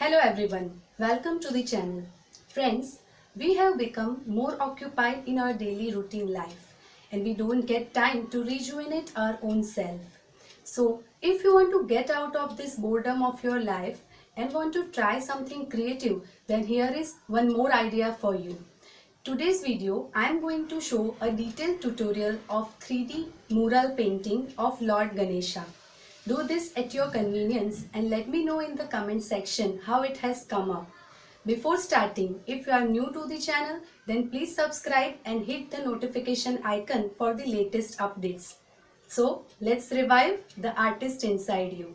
Hello everyone, welcome to the channel. Friends, we have become more occupied in our daily routine life and we don't get time to rejuvenate our own self. So, if you want to get out of this boredom of your life and want to try something creative, then here is one more idea for you. Today's video, I am going to show a detailed tutorial of 3D mural painting of Lord Ganesha. Do this at your convenience and let me know in the comment section how it has come up. Before starting, if you are new to the channel, then please subscribe and hit the notification icon for the latest updates. So, let's revive the artist inside you.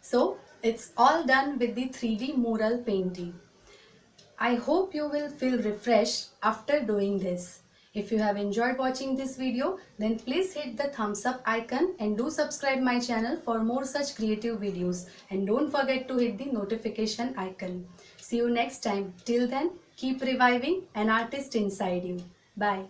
So it's all done with the 3D mural painting. I hope you will feel refreshed after doing this. If you have enjoyed watching this video, then please hit the thumbs up icon and do subscribe my channel for more such creative videos. And don't forget to hit the notification icon. See you next time. Till then, keep reviving an artist inside you. Bye.